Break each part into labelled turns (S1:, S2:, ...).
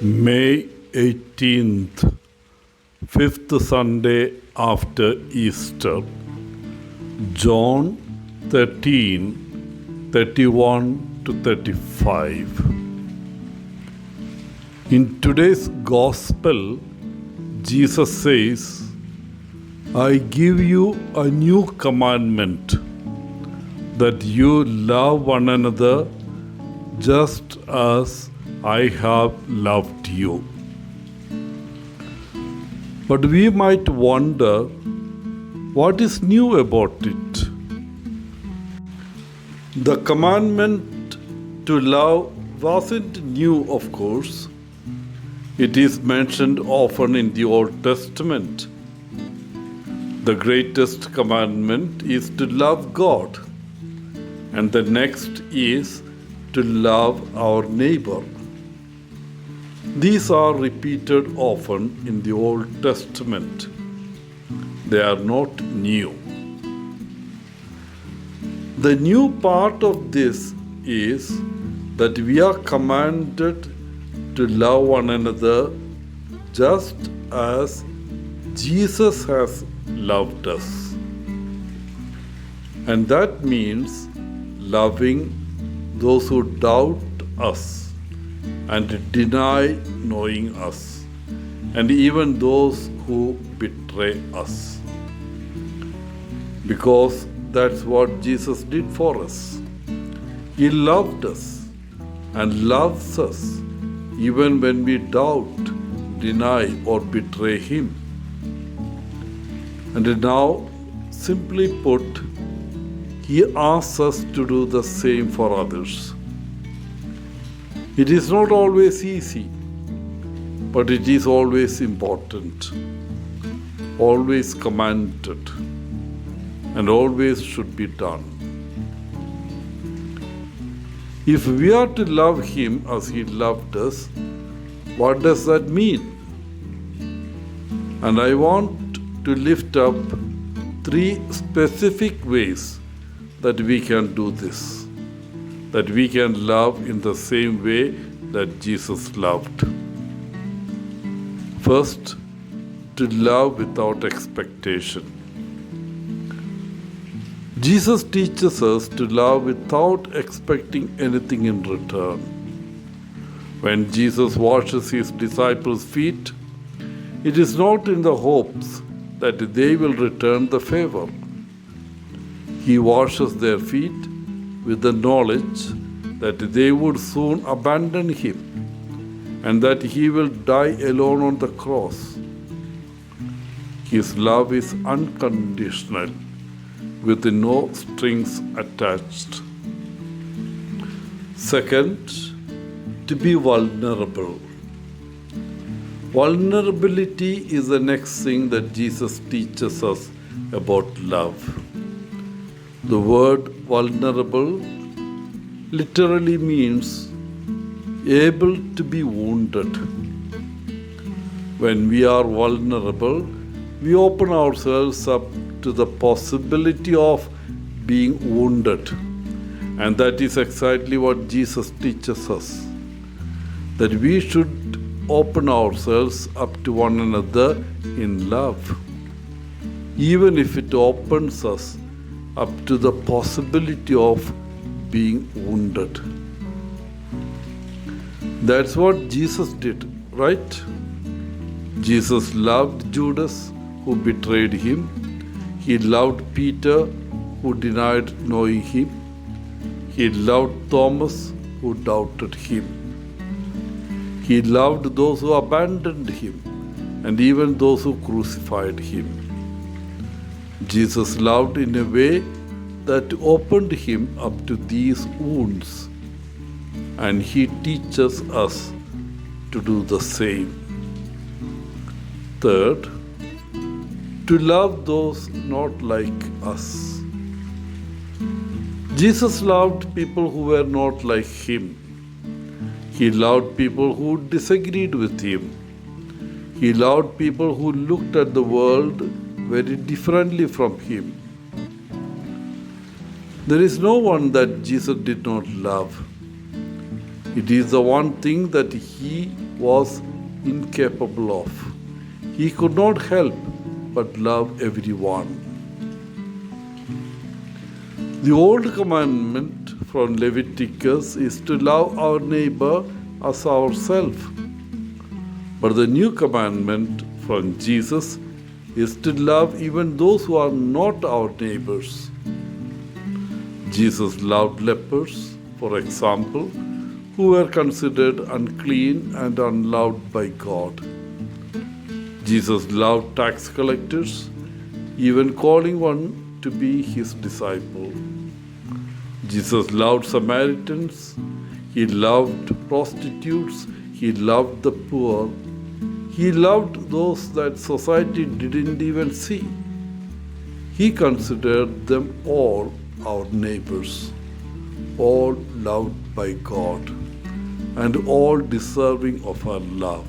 S1: May 18th, fifth Sunday after Easter. John 13:31 to 35. In today's Gospel, Jesus says, I give you a new commandment, that you love one another just as I have loved you. But we might wonder, what is new about it? The commandment to love wasn't new, of course. It is mentioned often in the Old Testament. The greatest commandment is to love God, and the next is to love our neighbor. These are repeated often in the Old Testament. They are not new. The new part of this is that we are commanded to love one another just as Jesus has loved us. And that means loving those who doubt us and deny knowing us, and even those who betray us. Because that's what Jesus did for us. He loved us and loves us even when we doubt, deny, or betray Him. And now, simply put, He asks us to do the same for others. It is not always easy, but it is always important, always commanded, and always should be done. If we are to love Him as He loved us, what does that mean? And I want to lift up 3 specific ways that we can do this, that we can love in the same way that Jesus loved. First, to love without expectation. Jesus teaches us to love without expecting anything in return. When Jesus washes His disciples' feet, it is not in the hopes that they will return the favor. He washes their feet with the knowledge that they would soon abandon Him and that He will die alone on the cross. His love is unconditional, with no strings attached. Second, to be vulnerable. Vulnerability is the next thing that Jesus teaches us about love. The word vulnerable literally means able to be wounded. When we are vulnerable, we open ourselves up to the possibility of being wounded. And that is exactly what Jesus teaches us, that we should open ourselves up to one another in love, even if it opens us up to the possibility of being wounded. That's what Jesus did, right? Jesus loved Judas, who betrayed Him. He loved Peter, who denied knowing Him. He loved Thomas, who doubted Him. He loved those who abandoned Him, and even those who crucified Him. Jesus loved in a way that opened Him up to these wounds, and He teaches us to do the same. Third, to love those not like us. Jesus loved people who were not like Him. He loved people who disagreed with Him. He loved people who looked at the world very differently from Him. There is no one that Jesus did not love. It is the one thing that He was incapable of. He could not help but love everyone. The old commandment from Leviticus is to love our neighbor as ourselves. But the new commandment from Jesus is to love even those who are not our neighbors. Jesus loved lepers, for example, who were considered unclean and unloved by God. Jesus loved tax collectors, even calling one to be his disciple. Jesus loved Samaritans, he loved prostitutes, he loved the poor, he loved those that society didn't even see. He considered them all our neighbors, all loved by God, and all deserving of our love.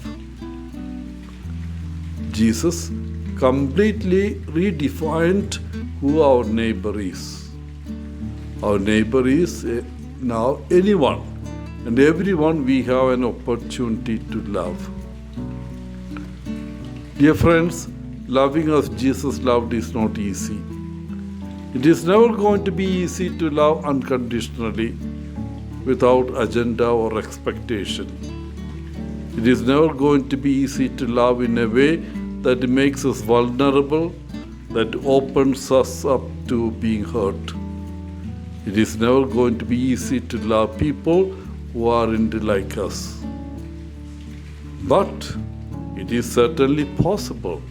S1: Jesus completely redefined who our neighbor is. Our neighbor is now anyone and everyone we have an opportunity to love. Dear friends, loving as Jesus loved is not easy. It is never going to be easy to love unconditionally without agenda or expectation. It is never going to be easy to love in a way that makes us vulnerable, that opens us up to being hurt. It is never going to be easy to love people who aren't like us. But it is certainly possible,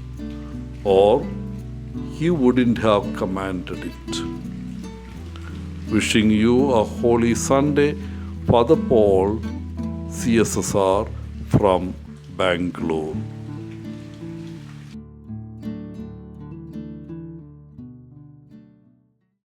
S1: or he wouldn't have commanded it. Wishing you a holy Sunday, Father Paul, CSSR from Bangalore.